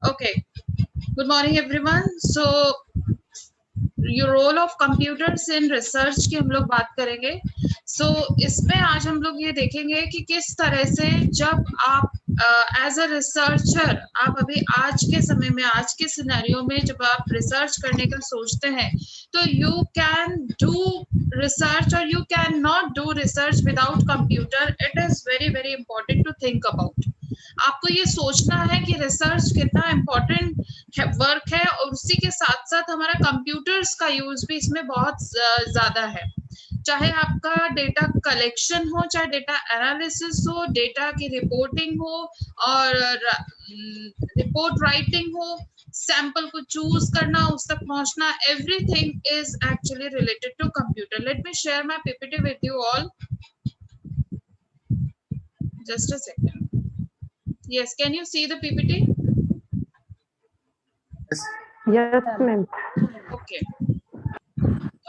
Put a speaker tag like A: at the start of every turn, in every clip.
A: Okay. Good morning, everyone. So, your role of computers in research की हम लोग बात करेंगे. So, इसमें आज हम लोग ये देखेंगे कि किस तरह से जब आप एज अ रिसर्चर आप अभी आज के समय में आज के सिनेरियो में जब आप रिसर्च करने का सोचते हैं तो यू कैन डू रिसर्च और you can not do research without computer. It is very very important to think about. आपको ये सोचना है कि रिसर्च कितना इम्पोर्टेंट वर्क है और उसी के साथ साथ हमारा कंप्यूटर्स का यूज भी इसमें बहुत ज्यादा है. चाहे आपका डेटा कलेक्शन हो, चाहे डेटा एनालिसिस हो, डेटा की रिपोर्टिंग हो और रिपोर्ट राइटिंग हो, सैंपल को चूज करना, उस तक पहुंचना, everything is actually related to computer. Let me share my PPT with you all. Just a second. Yes, can you see the PPT?
B: Yes, ma'am.
A: Okay.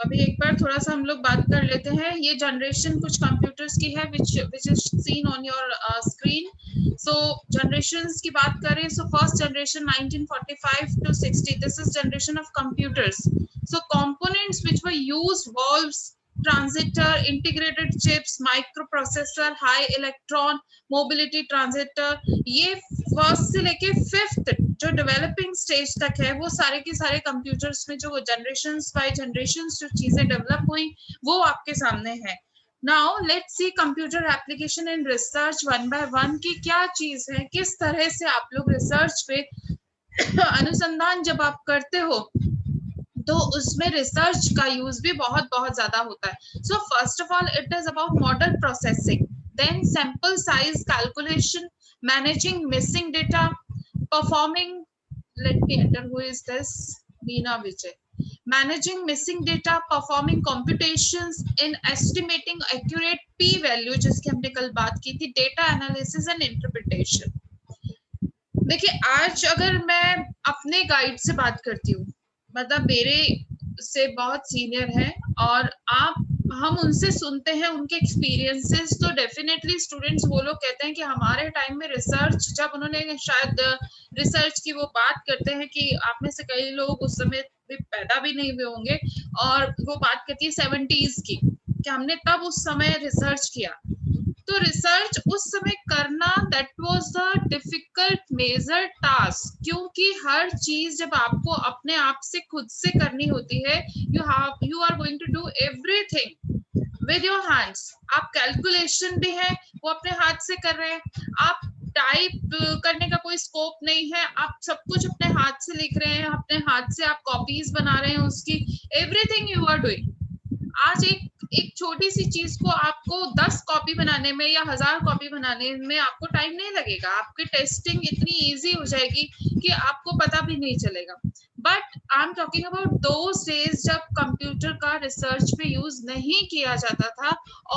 A: अभी एक बार थोड़ा सा हम लोग बात कर लेते हैं. ये जनरेशन कुछ कंप्यूटर्स की है which is seen on your screen. So generations की बात करें, so first generation 1945 to 60. This is generation of computers. So components which were used: valves, transistor, integrated chips, microprocessor, high electron mobility transistor. ये first से लेके fifth जो developing stage तक है वो सारे के सारे कंप्यूटर्स में जो जनरेशंस बाय जनरेशंस जो चीजें डेवलप हुई वो आपके सामने है. Now let's see computer application in research one by one की क्या चीज है, किस तरह से आप लोग रिसर्च पे अनुसंधान जब आप करते हो तो उसमें रिसर्च का यूज भी बहुत बहुत ज्यादा होता है. So first of all it is about model processing, then sample size calculation, managing missing data, performing, let me enter who is this, Meena Vijay, managing missing data, performing computations in estimating accurate p value जिसकी हमने कल बात की थी, data analysis and interpretation. देखिए आज अगर मैं अपने गाइड से बात करती हूँ, मतलब मेरे से बहुत सीनियर है और हम उनसे सुनते हैं उनके एक्सपीरियंसेस, तो डेफिनेटली स्टूडेंट्स वो लोग कहते हैं कि हमारे टाइम में रिसर्च जब उन्होंने शायद रिसर्च की वो बात करते हैं कि आप में से कई लोग उस समय भी पैदा भी नहीं हुए होंगे और वो बात करती है 70s की कि हमने तब उस समय रिसर्च किया. तो रिसर्च उस समय करना that was the difficult major task, क्योंकि हर चीज जब आपको अपने आप से खुद से करनी होती है, you are going to do everything with your hands. आप कैलकुलेशन भी है वो अपने हाथ से कर रहे हैं, आप टाइप करने का कोई स्कोप नहीं है, आप सब कुछ अपने हाथ से लिख रहे हैं, अपने हाथ से आप कॉपीज बना रहे हैं उसकी, एवरीथिंग यू आर डूइंग. आज एक छोटी सी चीज को आपको 10 कॉपी बनाने में या 1000 कॉपी बनाने में आपको टाइम नहीं लगेगा. आपकी टेस्टिंग इतनी इजी हो जाएगी कि आपको पता भी नहीं चलेगा. But I am talking about those days जब कंप्यूटर का रिसर्च में यूज नहीं किया जाता था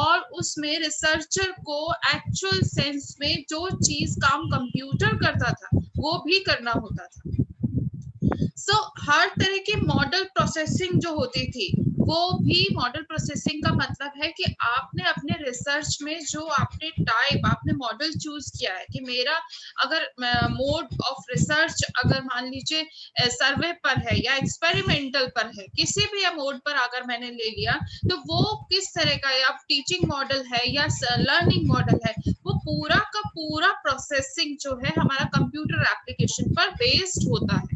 A: और उसमें रिसर्चर को एक्चुअल सेंस में जो चीज काम कंप्यूटर करता था वो भी करना होता था. सो हर तरह की मॉडल प्रोसेसिंग जो होती थी वो भी, मॉडल प्रोसेसिंग का मतलब है कि आपने अपने रिसर्च में जो आपने टाइप, आपने मॉडल चूज किया है कि मेरा अगर मोड ऑफ रिसर्च अगर मान लीजिए सर्वे पर है या एक्सपेरिमेंटल पर है, किसी भी मोड पर अगर मैंने ले लिया तो वो किस तरह का, या टीचिंग मॉडल है या लर्निंग मॉडल है, वो पूरा का पूरा प्रोसेसिंग जो है हमारा कंप्यूटर एप्लीकेशन पर बेस्ड होता है.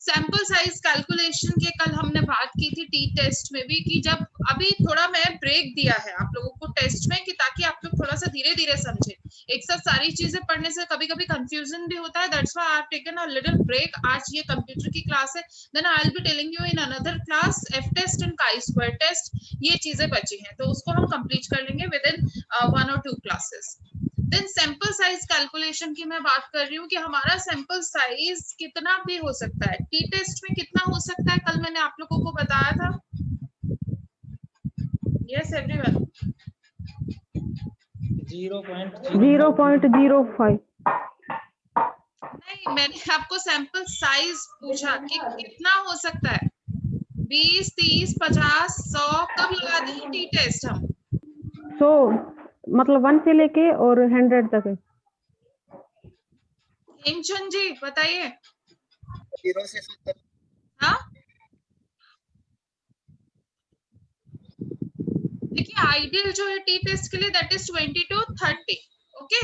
A: सैंपल साइज कैलकुलेशन के कल हमने बात की थी टी टेस्ट में भी कि जब अभी थोड़ा मैं ब्रेक दिया है आप लोगों को टेस्ट में कि ताकि आप लोग थोड़ा सा धीरे धीरे समझे. एक साथ सारी चीजें पढ़ने से कभी कभी कंफ्यूजन भी होता है. That's why I have taken a little break. आज ये कंप्यूटर की क्लास है, then I will be telling you in another class F test and chi square test. ये चीजें बची हैं तो उसको हम कंप्लीट कर लेंगे within 1 or 2 classes. Then sample size calculation की मैं बात कर रही हूँ कि हमारा सैंपल साइज कितना भी हो सकता है. टी टेस्ट में कितना हो सकता है कल मैंने आप लोगों को बताया था. Yes everyone.
B: 0.05.
A: नहीं, मैंने आपको सैंपल साइज पूछा कि कितना हो सकता है. 20, 30, 50, 100 कब लगा दें टी टेस्ट हम.
B: So मतलब 1 से लेके और 100 तक है.
A: हेमचंद जी बताइए।
C: 0 से 70।
A: हाँ देखिए आइडियल जो है टी टेस्ट के लिए that is 20 to 30, okay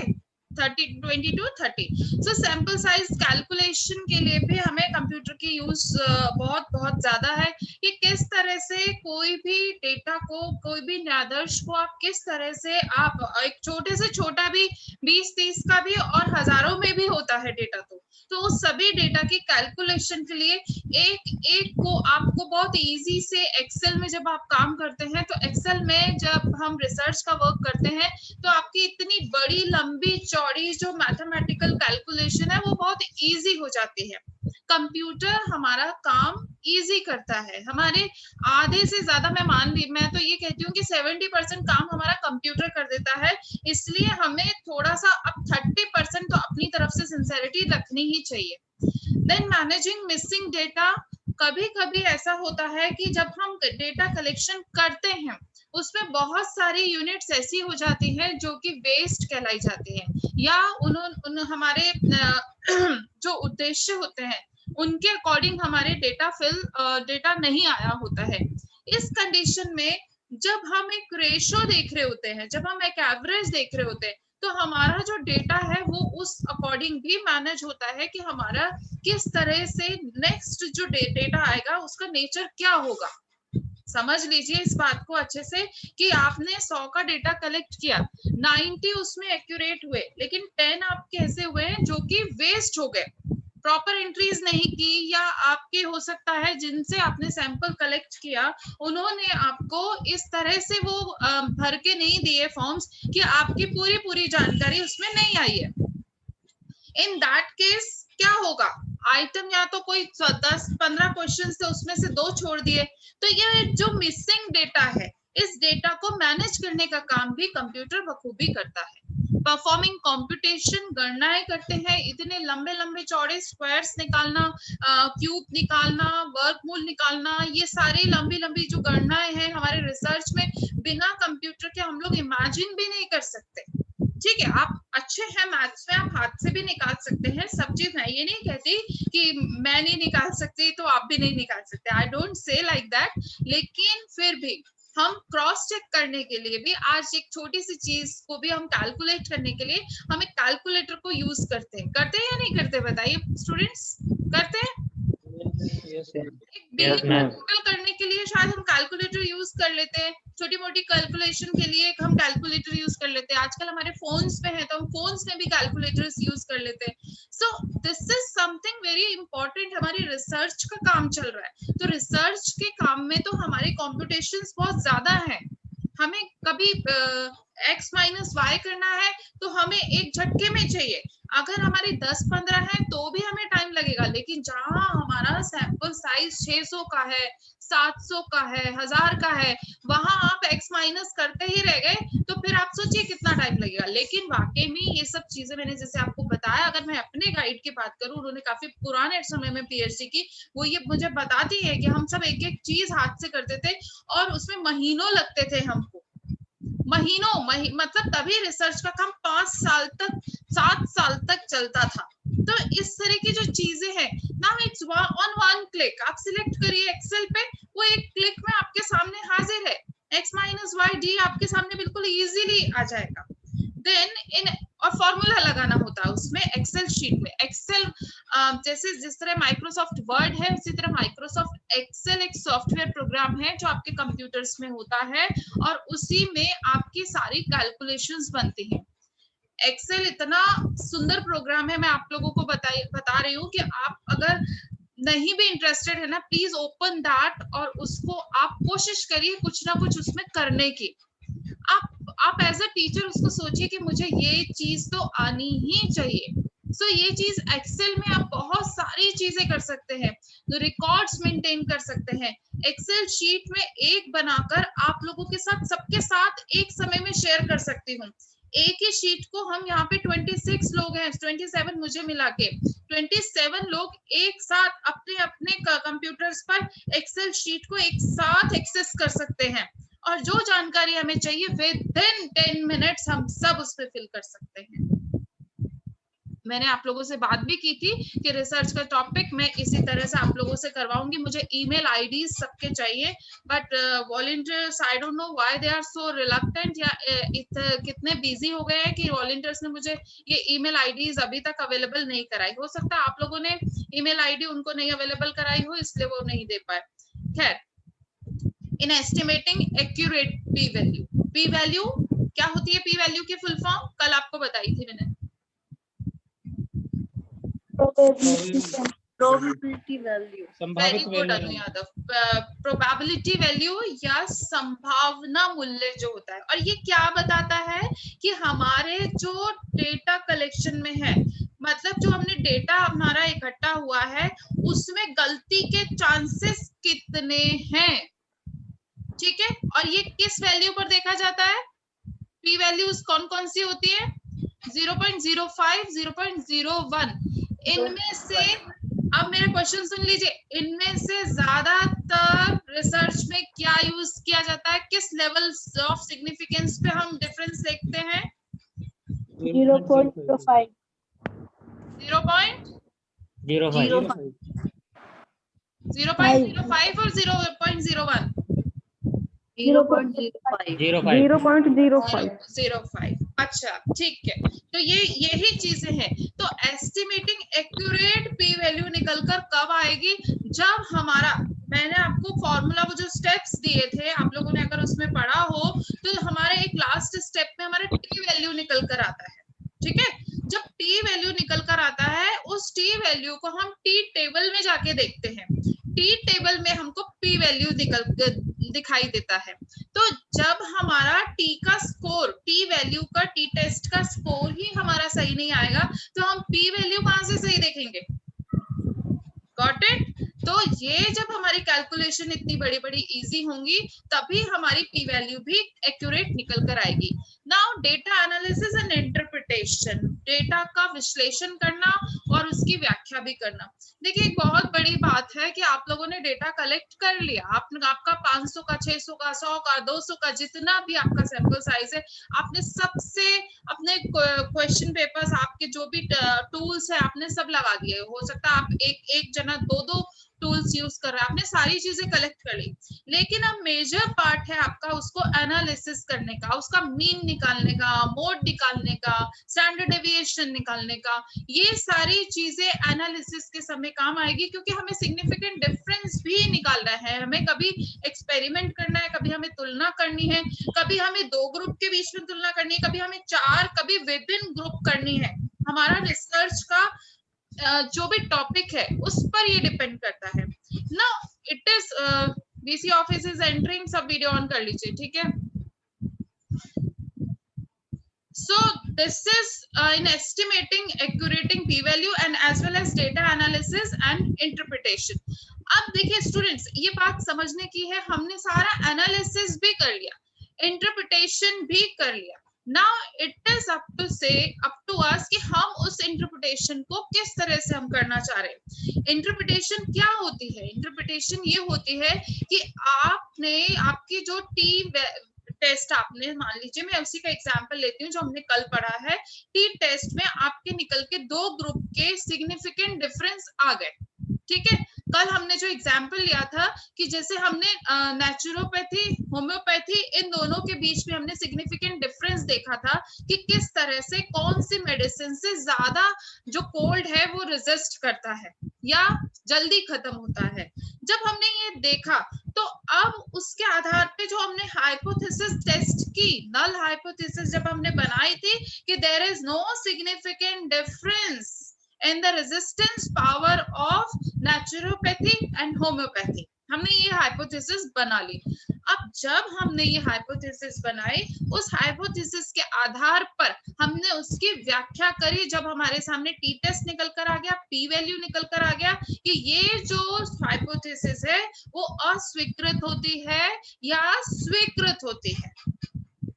A: 20 to 30। So sample size calculation के लिए भी हमें कंप्यूटर की यूज बहुत बहुत ज्यादा है। कि किस तरह से कोई भी डेटा को, कोई भी आदर्श को आप किस तरह से आप एक छोटे से छोटा भी 20-30 का भी और हजारों में भी होता है डेटा, तो उस सभी डेटा की कैलकुलेशन के लिए एक एक को आपको बहुत इजी से एक्सेल में जब आप काम करते हैं, तो एक्सेल में जब हम रिसर्च का वर्क करते हैं तो आपकी इतनी बड़ी लंबी चौड़ी जो मैथमेटिकल कैलकुलेशन है वो बहुत इजी हो जाती है। कंप्यूटर हमारा काम इजी करता है। हमारे आधे से ज्यादा मैं तो ये कहती हूँ कि 70% काम हमारा कंप्यूटर कर देता है। इसलिए हमें थोड़ा सा अब 30% तो अपनी तरफ से सिंसेरिटी रखनी ही चाहिए। Then managing missing data. कभी कभी ऐसा होता है कि जब हम डेटा कलेक्शन करते हैं उसमें बहुत सारी यूनिट्स ऐसी हो जाती हैं जो कि वेस्ट कहलाई जाती हैं, या हमारे जो उद्देश्य होते हैं उनके अकॉर्डिंग हमारे डेटा नहीं आया होता है। इस कंडीशन में जब हम एक रेशो देख रहे होते हैं, जब हम एक एवरेज देख रहे होते हैं, तो हमारा जो डेटा है वो उस अकॉर्डिंग भी मैनेज होता है कि हमारा किस तरह से नेक्स्ट जो डेटा आएगा उसका नेचर क्या होगा। समझ लीजिए इस बात को अच्छे से कि आपने 100 का डेटा कलेक्ट किया, 90 उसमें एक्यूरेट हुए, लेकिन 10 आपके ऐसे हुए हैं जो कि वेस्ट हो गए, प्रॉपर एंट्रीज नहीं की, या आपके हो सकता है जिनसे आपने सैंपल कलेक्ट किया उन्होंने आपको इस तरह से वो भर के नहीं दिए फॉर्म्स कि आपकी पूरी पूरी जानकारी उसमें नहीं आई है। इन दैट केस क्या होगा, आइटम या तो कोई 10-15 क्वेश्चन थे उसमें से 2 छोड़ दिए, तो ये जो मिसिंग डेटा है इस डेटा को मैनेज करने का काम भी कंप्यूटर बखूबी करता है। परफॉर्मिंग कंप्यूटेशन, गणनाएं करते हैं, इतने लंबे लंबे चौड़े स्क्वायर्स निकालना, क्यूब निकालना, वर्गमूल निकालना, ये सारी लंबी लंबी जो गणनाएं हैं हमारे रिसर्च में बिना कंप्यूटर के हम लोग इमेजिन भी नहीं कर सकते। ठीक है, आप अच्छे हैं मैथ्स में, आप हाथ से भी निकाल सकते हैं सब चीज। मैं ये नहीं कहती कि मैं नहीं निकाल सकती तो आप भी नहीं निकाल सकते, I don't say like that, लेकिन फिर भी हम क्रॉस चेक करने के लिए भी आज एक छोटी सी चीज को भी हम कैलकुलेट करने के लिए हम एक कैलकुलेटर को यूज करते हैं या नहीं करते, बताइए स्टूडेंट्स, करते हैं? एक बिलिंग टोटल करने के लिए शायद हम कैलकुलेटर यूज कर लेते हैं, छोटी मोटी कैलकुलेशन के लिए हम कैलकुलेटर यूज कर लेते हैं, आजकल हमारे फोन्स पे है तो हम फोन्स में भी कैलकुलेटर्स यूज कर लेते हैं। So this is something very important, हमारी रिसर्च का काम चल रहा है, तो रिसर्च के काम में तो हमारे कॉम्पिटिशन्स बहुत ज्यादा है। हमें कभी x माइनस वाई करना है तो हमें एक झटके में चाहिए, अगर हमारे 10-15 है तो भी हमें टाइम लगेगा, लेकिन जहां हमारा सैंपल साइज 600 का है, 700 का है, 1000 का है, वहां आप x माइनस करते ही रह गए तो फिर आप सोचिए कितना टाइम लगेगा। लेकिन वाकई में ये सब चीजें मैंने जैसे आपको बताया, अगर मैं अपने गाइड की बात करूं, उन्होंने काफी पुराने समय में पीएचडी की, वो ये मुझे बताती है कि हम सब एक एक चीज हाथ से करते थे और उसमें महीनों लगते थे हमको, मतलब तभी रिसर्च का काम 5 साल तक 7 साल तक चलता था। तो इस तरह की जो चीजें हैं, now it's on one click, आप सिलेक्ट करिए एक्सेल पे, वो एक क्लिक में आपके सामने हाजिर है, x माइनस वाई डी आपके सामने बिल्कुल इजीली आ जाएगा। देन इन और फॉर्मूला लगाना होता है उसमें एक्सेल शीट में। एक्सेल जैसे जिस तरह माइक्रोसॉफ्ट वर्ड है उसी तरह माइक्रोसॉफ्ट एक्सेल एक सॉफ्टवेयर प्रोग्राम है जो आपके कंप्यूटर्स में होता है और उसी में आपकी सारी कैलकुलेशंस बनती हैं। एक्सेल इतना सुंदर प्रोग्राम है, मैं आप लोगों को बता रही हूँ कि आप अगर नहीं भी इंटरेस्टेड है ना, प्लीज ओपन दैट और उसको आप कोशिश करिए कुछ ना कुछ उसमें करने की। आप एज अ टीचर उसको सोचिए कि मुझे ये चीज तो आनी ही चाहिए। सो ये चीज एक्सेल में आप बहुत सारी चीजें कर सकते हैं, तो रिकॉर्ड्स मेंटेन कर सकते हैं, एक्सेल शीट में एक बनाकर आप लोगों के साथ सबके साथ एक समय में शेयर कर सकती हूँ। एक ही शीट को हम यहाँ पे 26 लोग हैं, 27 मुझे मिला के 27 लोग एक साथ अपने अपने कंप्यूटर्स पर एक्सेल शीट को एक साथ एक्सेस कर सकते हैं और जो जानकारी हमें चाहिए विद इन 10 मिनट्स हम सब उस पर फिल कर सकते हैं। मैंने आप लोगों से बात भी की थी कि रिसर्च का टॉपिक मैं इसी तरह से आप लोगों से करवाऊंगी। मुझे ईमेल आईडी सबके चाहिए, but volunteers I don't know why they are so reluctant, या कितने बिजी हो गए हैं कि वॉलंटियर्स ने मुझे ये ईमेल आईडीज अभी तक अवेलेबल नहीं कराई। हो सकता है आप लोगों ने ईमेल आईडी उनको नहीं अवेलेबल कराई हो, इसलिए वो नहीं दे पाए। खैर, इन एस्टिमेटिंग एक्यूरेट पी वैल्यू क्या होती है? पी वैल्यू की फुल फॉर्म कल आपको बताई थी मैंने।
D: प्रोबेबिलिटी वैल्यू,
A: वेरी गुड अनु यादव। प्रोबेबिलिटी वैल्यू या संभावना मूल्य जो होता है, और ये क्या बताता है कि हमारे जो डेटा कलेक्शन में है, मतलब जो हमने डेटा हमारा इकट्ठा हुआ है उसमें गलती के चांसेस कितने हैं। ठीक है, और ये किस वैल्यू पर देखा जाता है? पी वैल्यूज कौन कौन सी होती है? 0.05, 0.01। इनमें से, अब मेरे क्वेश्चन सुन लीजिए, इनमें से ज्यादातर रिसर्च में क्या यूज किया जाता है? किस लेवल ऑफ सिग्निफिकेंस पे हम डिफरेंस देखते हैं?
D: 0.05
A: 0.05 और 0.01?
D: 0.05
A: 0.05। अच्छा, ठीक है, तो ये यही चीजें हैं। तो एस्टिमेटिंग एक्यूरेट पी वैल्यू निकलकर कब आएगी? जब हमारा, मैंने आपको फॉर्मूला, वो जो स्टेप्स दिए थे आप लोगों ने अगर उसमें पढ़ा हो, तो हमारे एक लास्ट स्टेप में हमारा टी वैल्यू निकल कर आता है। ठीक है, जब टी वैल्यू निकल कर आता है, उस टी वैल्यू को हम टी टेबल में जाके देखते हैं। टी टेबल में हमको पी वैल्यू दिखाई देता है। तो जब हमारा टी का स्कोर, टी वैल्यू का, टी टेस्ट का स्कोर ही हमारा सही नहीं आएगा, तो हम पी वैल्यू कहां से सही देखेंगे? Got it? तो ये जब हमारी कैलकुलेशन इतनी बड़ी बड़ी इजी होंगी, तभी हमारी पी वैल्यू भी एक्यूरेट निकल कर आएगी। Now data analysis and interpretation, data का विश्लेषण करना और उसकी व्याख्या भी करना। देखिए, एक बहुत बड़ी बात है कि आप लोगों ने डेटा कलेक्ट कर लिया, आपका 500 का, 600 का, 100 का, 200 का, जितना भी आपका सैंपल साइज है, आपने सबसे अपने क्वेश्चन पेपर्स, आपके जो भी टूल्स है, आपने सब लगा दिए। हो सकता है आप एक जना दो टूल्स यूज कर रहा है, आपने सारी चीजें कलेक्ट कर ली, लेकिन अब मेजर पार्ट है आपका उसको एनालिसिस करने का, उसका मीन निकालने का, मोड निकालने का, स्टैंडर्ड डेविएशन निकालने का। ये सारी चीजें एनालिसिस के समय काम आएगी, क्योंकि हमें सिग्निफिकेंट डिफरेंस भी निकालना है। हमें कभी एक्सपेरिमेंट करना है, कभी हमें तुलना करनी है, कभी हमें 2 ग्रुप के बीच में तुलना करनी है, कभी हमें 4, कभी विभिन्न ग्रुप करनी है। हमारा रिसर्च का जो भी टॉपिक है उस पर ये डिपेंड करता है ना। It is BC office is entering, सब वीडियो ऑन कर लीजिए, ठीक है। So this is in estimating, accurating p-value and as well as data analysis and interpretation. अब देखिए स्टूडेंट्स, ये बात समझने की है, हमने सारा एनालिसिस भी कर लिया, इंटरप्रिटेशन भी कर लिया। Now it is up to us कि हम उस इंटरप्रिटेशन को किस तरह से हम करना चाह रहे हैं। इंटरप्रिटेशन क्या होती है? इंटरप्रिटेशन ये होती है कि आपने, आपकी जो टेस्ट, आपने, मान लीजिए मैं उसी का एग्जांपल लेती हूँ जो हमने कल पढ़ा है। टी टेस्ट में आपके निकल के 2 ग्रुप के सिग्निफिकेंट डिफरेंस आ गए। ठीक है, कल हमने जो एग्जाम्पल लिया था कि जैसे हमने नेचुरोपैथी, होम्योपैथी, इन दोनों के बीच में हमने सिग्निफिकेंट डिफरेंस देखा था कि किस तरह से कौन सी मेडिसिन से ज्यादा जो कोल्ड है वो रेजिस्ट करता है या जल्दी खत्म होता है। जब हमने ये देखा, तो अब उसके आधार पे जो हमने हाइपोथेसिस टेस्ट की, नल हाइपोथेसिस जब हमने बनाई थी कि there is no significant difference in the resistance power of naturopathy and homeopathy, हमने ये हाइपोथेसिस बना ली। अब जब हमने ये हाइपोथेसिस बनाई, उस हाइपोथेसिस के आधार पर हमने उसकी व्याख्या करी। जब हमारे सामने टी टेस्ट निकल कर आ गया, पी वैल्यू निकल कर आ गया कि ये जो हाइपोथेसिस है वो अस्वीकृत होती है या स्वीकृत होती है।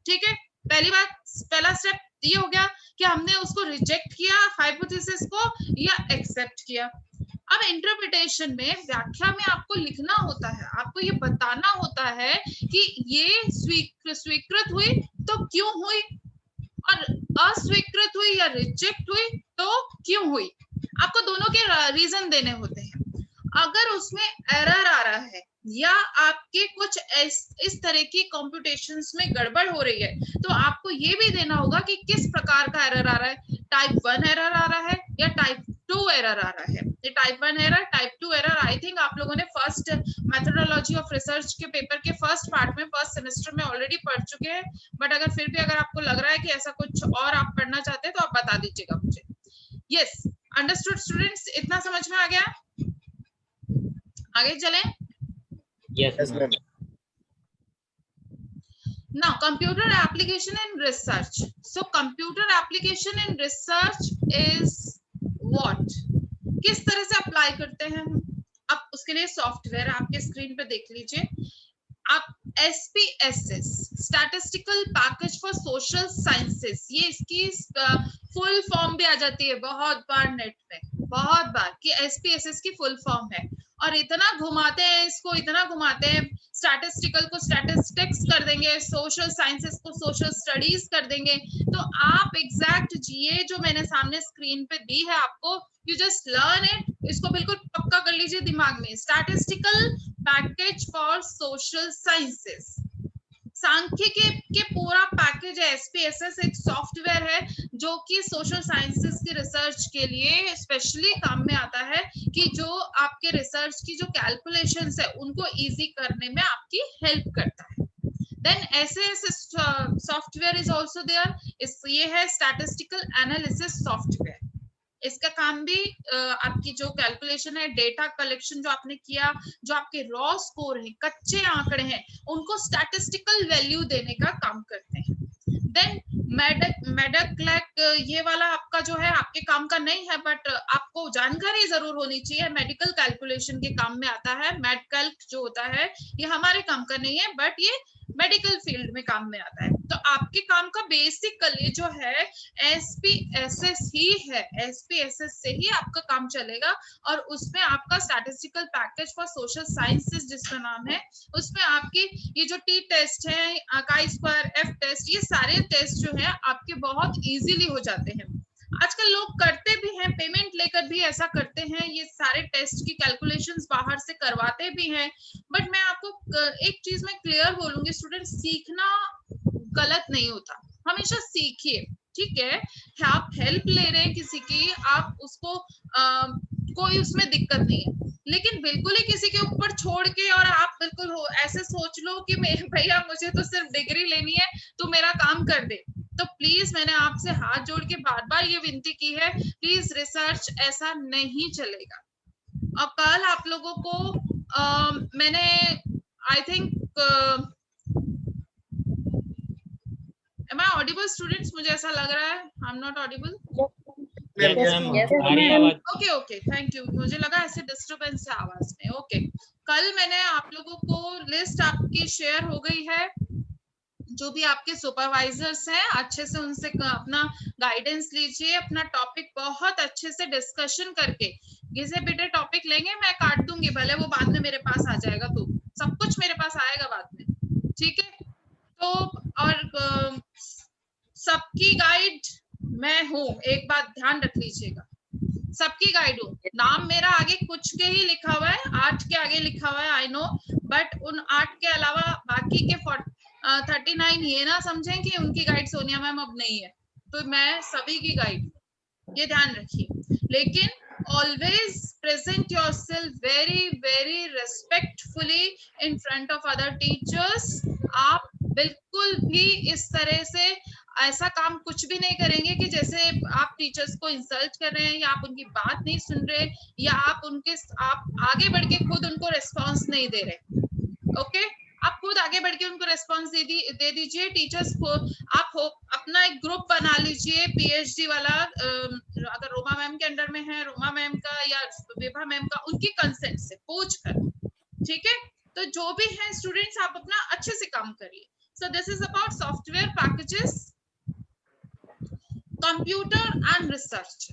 A: ठीक है, पहला स्टेप ये हो गया कि हमने उसको रिजेक्ट किया हाइपोथेसिस को या एक्सेप्ट किया। अब इंटरप्रिटेशन में, व्याख्या में आपको लिखना होता है, आपको ये बताना होता है कि ये स्वीकृत हुई तो क्यों हुई, और अस्वीकृत हुई या रिजेक्ट हुई तो क्यों हुई, आपको दोनों के रीजन देने होते हैं। अगर उसमें एरर आ रहा है या आपके कुछ इस तरह की कॉम्प्यूटेशंस में गड़बड़ हो रही है, तो आपको ये भी देना होगा कि किस प्रकार का एरर आ रहा है, टाइप 1 एरर आ रहा है या टाइप 2 एरर आ रहा है। ये type 1 error, type 2 error, I think आप लोगों ने फर्स्ट मेथोडोलॉजी ऑफ रिसर्च के पेपर के फर्स्ट पार्ट में फर्स्ट सेमेस्टर में ऑलरेडी पढ़ चुके हैं, बट अगर फिर भी अगर आपको लग रहा है कि ऐसा कुछ और आप पढ़ना चाहते हैं तो आप बता दीजिएगा मुझे। यस, अंडरस्टूड स्टूडेंट्स, इतना समझ में आ गया? आगे चलें।
C: Yes, ma'am.
A: Now, computer application in research. So, computer application in research is what? किस तरह से अप्लाई करते हैं हम? अब उसके लिए सॉफ्टवेयर आपके स्क्रीन पे देख लीजिए। आप SPSS, statistical package for social sciences, ये इसकी फुल फॉर्म भी आ जाती है बहुत बार नेट पे, बहुत बार, कि SPSS की फुल फॉर्म है। और इतना घुमाते हैं इसको, इतना घुमाते हैं, स्टैटिस्टिकल को स्टैटिस्टिक्स कर देंगे, सोशल साइंसेस को सोशल स्टडीज कर देंगे। तो आप एग्जैक्ट ये जो मैंने सामने स्क्रीन पे दी है आपको, यू जस्ट लर्न इट, इसको बिल्कुल पक्का कर लीजिए दिमाग में। Statistical package for social sciences, सांख्यिकी के पूरा पैकेज है। SPSS एक सॉफ्टवेयर है जो कि सोशल साइंसेस की रिसर्च के लिए स्पेशली काम में आता है, कि जो आपके रिसर्च की जो कैलकुलेशंस है उनको इजी करने में आपकी हेल्प करता है। Then SASS software is also there, ये है स्टैटिस्टिकल एनालिसिस सॉफ्टवेयर। इसका काम भी आपकी जो कैलकुलेशन है, डेटा कलेक्शन जो आपने किया, जो आपके रॉ स्कोर है, कच्चे आंकड़े हैं, उनको स्टैटिस्टिकल वैल्यू देने का काम करते हैं। देन मेडक्लैक, ये वाला आपका जो है आपके काम का नहीं है, बट आपको जानकारी जरूर होनी चाहिए, मेडिकल कैलकुलेशन के काम में आता है। मेडकैल्क जो होता है ये हमारे काम का नहीं है, बट ये मेडिकल फील्ड में काम में आता है। तो आपके काम का बेसिकली जो है SPSS ही है, SPSS से ही आपका काम चलेगा। और उसमें आपका statistical package for social sciences जिसका नाम है, उसमें आपकी ये जो T टेस्ट है, chi स्क्वायर, F टेस्ट, ये सारे टेस्ट जो है आपके बहुत इजीली हो जाते हैं। आजकल लोग करते भी हैं, पेमेंट लेकर भी ऐसा करते हैं, ये सारे टेस्ट की कैलकुलेशंस बाहर से करवाते भी हैं। बट मैं आपको एक चीज में क्लियर बोलूंगी, स्टूडेंट, सीखना गलत नहीं होता, हमेशा सीखिए, ठीक है? आप हेल्प ले रहे हैं किसी की, आप उसको कोई उसमें दिक्कत नहीं है, लेकिन बिल्कुल ही किसी के ऊपर छोड़ के और आप बिल्कुल ऐसे सोच लो कि भैया मुझे तो सिर्फ डिग्री लेनी है, तू मेरा काम कर दे, तो प्लीज मैंने आपसे हाथ जोड़ के बार बार ये विनती की है, प्लीज रिसर्च ऐसा नहीं चलेगा। और कल आप लोगों को मैंने I think, am I audible students? मुझे ऐसा लग रहा है I'm not audible. Okay okay, thank you. मुझे लगा ऐसे डिस्टरबेंस है आवाज में। ओके, कल मैंने आप लोगों को लिस्ट आपकी शेयर हो गई है, जो भी आपके सुपरवाइजर्स हैं अच्छे से उनसे अपना गाइडेंस लीजिए, अपना टॉपिक बहुत अच्छे से डिस्कशन करके, घिसे पिटे टॉपिक लेंगे, मैं काट दूंगी भले वो बाद में मेरे पास आ जाएगा, तो सब कुछ मेरे पास आएगा बाद में, ठीक है? तो और सबकी गाइड मैं हूँ, एक बात ध्यान रख लीजिएगा, सबकी गाइड हूँ। नाम मेरा आगे कुछ के ही लिखा हुआ है, 8 के आगे लिखा हुआ है, आई नो, बट उन 8 के अलावा बाकी के 39 ये ना समझें कि उनकी गाइड सोनिया मैम अब नहीं है, तो मैं सभी की गाइड, ये ध्यान रखिए। लेकिन always present yourself very very respectfully in front of other teachers. आप बिल्कुल भी इस तरह से ऐसा काम कुछ भी नहीं करेंगे कि जैसे आप टीचर्स को इंसल्ट कर रहे हैं, या आप उनकी बात नहीं सुन रहे, या आप आगे बढ़ के खुद उनको रिस्पॉन्स नहीं दे रहे। ओके, आप खुद आगे बढ़ के उनको रिस्पॉन्स दे दीजिए। टीचर्स को आप अपना एक ग्रुप बना लीजिए PhD वाला, अगर रोमा मैम के अंडर में है, रोमा मैम का या विभा मैम का, उनकी कंसेंट से पूछ कर, ठीक है? तो जो भी है स्टूडेंट्स, आप अपना अच्छे से काम करिए। So this is about software packages, computer and research.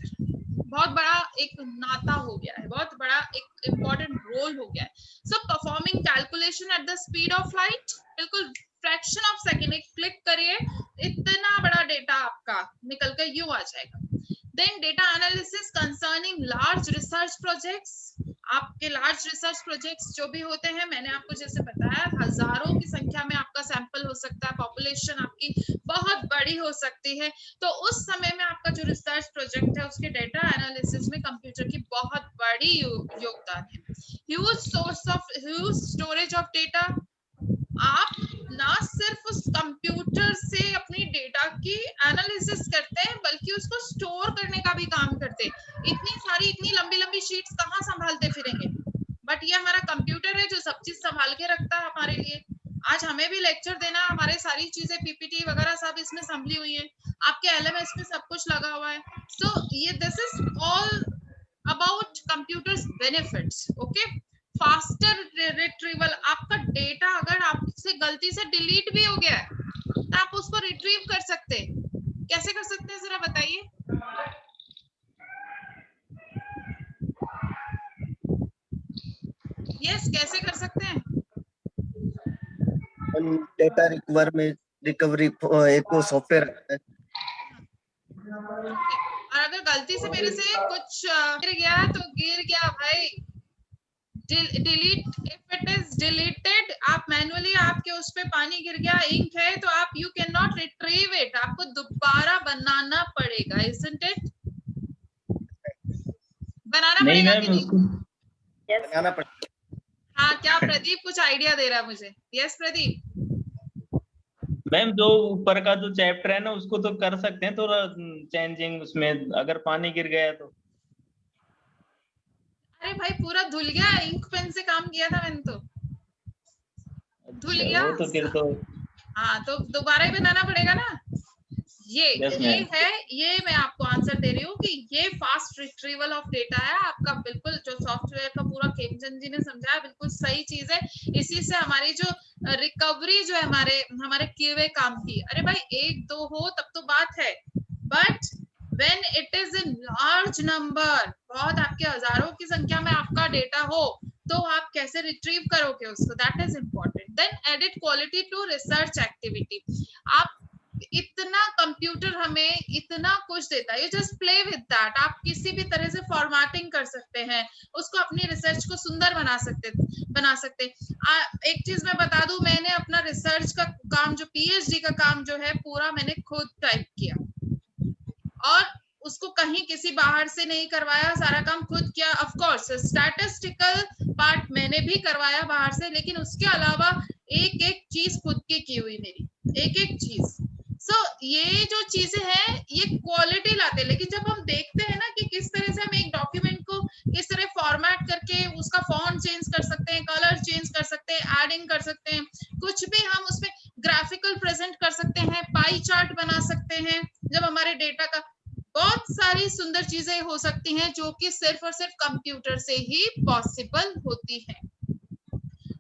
A: बहुत बड़ा एक नाता हो गया है, बहुत बड़ा एक इम्पोर्टेंट रोल हो गया है। So performing calculation at the speed of light, बिल्कुल फ्रैक्शन ऑफ सेकेंड, क्लिक करिए, इतना बड़ा डेटा आपका निकल कर यूं आ जाएगा। Then data analysis concerning large research projects, आपके लार्ज रिसर्च प्रोजेक्ट्स जो भी होते हैं, मैंने आपको जैसे बताया हजारों की संख्या में आपका सैंपल हो सकता है, पॉपुलेशन आपकी बहुत बड़ी हो सकती है, तो उस समय में आपका जो रिसर्च प्रोजेक्ट है उसके डेटा एनालिसिस में कंप्यूटर की बहुत बड़ी योगदान है। ह्यूज स्टोरेज ऑफ डेटा, आप ना सिर्फ उस कंप्यूटर से अपनी डेटा की एनालिसिस करते हैं बल्कि उसको स्टोर करने का भी काम करते हैं। इतनी लंबी लंबी शीट्स कहाँ संभालते फिरेंगे, बट ये हमारा कंप्यूटर है जो सब चीज संभाल के रखता है हमारे लिए। आज हमें भी लेक्चर देना, हमारे सारी चीजें पीपीटी वगैरह सब इसमें संभली हुई है, आपके एलएमएस में सब कुछ लगा हुआ है। सो ये this is all about computers benefits. Okay, faster retrieval, आपका डेटा अगर आपसे गलती से डिलीट भी हो गया है तो आप उसको रिट्रीव कर सकते हैं। कैसे कर सकते हैं जरा बताइए? यस, कैसे कर सकते हैं?
C: डेटा रिकवरी एक सॉफ्टवेयर है।
A: और अगर गलती से मेरे से कुछ गिर गया तो गिर गया भाई, delete, if it is deleted, आप मैनुअली आपके उस पे पानी गिर गया, इंक है, तो आप you can not retrieve it, आपको दोबारा बनाना पड़ेगा, इजंट इट? बनाना
D: नहीं
A: पड़ेगा
D: मैम,
A: कि नहीं?
D: उसको
C: बनाना पड़ेगा।
A: हाँ, क्या प्रदीप कुछ आइडिया दे रहा है मुझे? यस प्रदीप।
D: मैम जो ऊपर का जो चैप्टर है ना उसको तो कर सकते हैं थोड़ा चेंजिंग उसमें, अगर पानी गिर गया तो।
A: अरे भाई पूरा धुल गया, इंक पेन से काम किया था मैंने तो, धुल
D: अच्छा,
A: गया।
D: वो तो फिर तो
A: हाँ, तो दोबारा ही बनाना पड़ेगा ना। ये है, ये मैं आपको आंसर दे रही हूँ कि ये फास्ट रिट्रीवल ऑफ डेटा है आपका, बिल्कुल जो सॉफ्टवेयर का पूरा खेमचंद जी ने समझाया बिल्कुल सही चीज है। इसी से हमारी जो रिकवरी जो है हमारे किए हुए काम की, अरे भाई एक दो हो तब तो बात है, but when it is in large number, बहुत आपके हजारों की संख्या में आपका डेटा हो तो आप कैसे रिट्रीव करोगे उसको, that is important. Then edit quality to research activity, आप इतना कंप्यूटर हमें इतना कुछ देता है, you just play with that, आप किसी भी तरह से फॉर्मेटिंग कर सकते हैं, उसको अपनी रिसर्च को सुंदर बना सकते। एक चीज मैं बता दूं, मैंने अपना रिसर्च का काम जो पीएचडी का काम जो है पूरा मैंने खुद टाइप किया और उसको कहीं किसी बाहर से नहीं करवाया, सारा काम खुद किया। ऑफ कोर्स स्टैटिस्टिकल पार्ट मैंने भी करवाया बाहर से, लेकिन उसके अलावा एक एक चीज खुद की की हुई मेरी, एक एक चीज। सो ये जो चीजें हैं ये क्वालिटी लाते हैं, लेकिन जब हम देखते हैं ना कि किस तरह से हम एक डॉक्यूमेंट को किस तरह फॉर्मेट करके उसका फॉन्ट चेंज कर सकते हैं, कलर चेंज कर सकते हैं, एडिंग कर सकते हैं, कुछ भी हम उसमें ग्राफिकल प्रेजेंट कर सकते हैं, पाई चार्ट बना सकते हैं, जब हमारे डेटा का बहुत सारी सुंदर चीजें हो सकती हैं जो कि सिर्फ और सिर्फ कंप्यूटर से ही पॉसिबल होती हैं।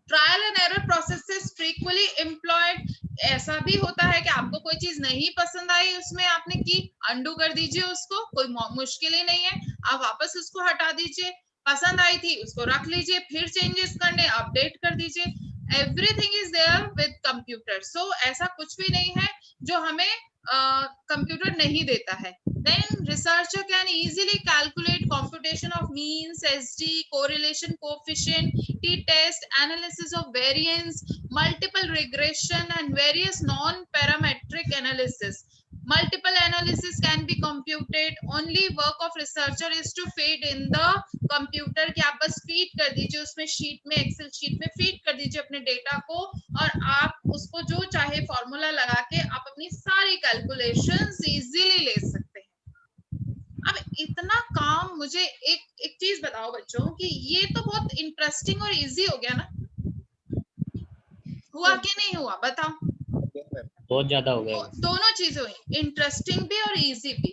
A: Trial and error processes frequently employed, ऐसा भी होता है कि आपको कोई चीज नहीं पसंद आई उसमें आपने की, अंडू कर दीजिए उसको, कोई मुश्किल ही नहीं है, आप वापस उसको हटा दीजिए, पसंद आई थी उसको रख लीजिए, फिर चेंजेस करने अपडेट कर दीजिए, everything is there with computer. So ऐसा कुछ भी नहीं है जो हमें कंप्यूटर नहीं देता है। Then researcher can easily calculate computation of means, SD, correlation coefficient, t-test, analysis of variance, multiple regression and various non-parametric analysis. Multiple analysis can be computed. Only work of researcher is to feed in the computer, कि आप बस feed कर दीजिए उसमें sheet में, Excel sheet में feed कर दीजिए अपने डेटा को और आप उसको जो चाहे फॉर्मूला लगा के आप अपनी सारी कैलकुलेशंस इजीली ले सकते हैं। अब इतना काम, मुझे एक चीज बताओ बच्चों कि ये तो बहुत इंटरेस्टिंग और इजी हो गया ना, हुआ कि नहीं हुआ बताओ?
C: बहुत ज्यादा हो गया।
A: दोनों चीजें हुई, इंटरेस्टिंग भी और इजी भी।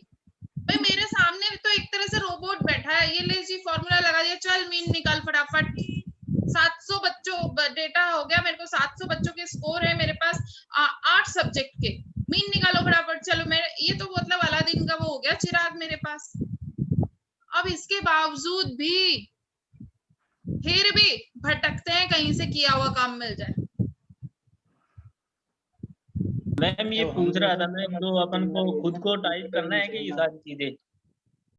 A: भाई मेरे सामने तो एक तरह से रोबोट बैठा है, ये ले जी फॉर्मूला लगा दिया, चल मीन निकाल फटाफट, 700 बच्चों डेटा हो गया मेरे को, 700 बच्चों के स्कोर है मेरे पास 8 सब्जेक्ट के, मीन निकालो फटाफट, चलो मेरे ये तो मतलब अलादीन का वो हो गया चिराग मेरे पास। अब इसके बावजूद भी फिर भी भटकते हैं, कहीं से किया हुआ काम मिल जाए।
D: मैम ये पूछ रहा था मैं, जो अपन को खुद को टाइप करना है कि ये सारी चीजें?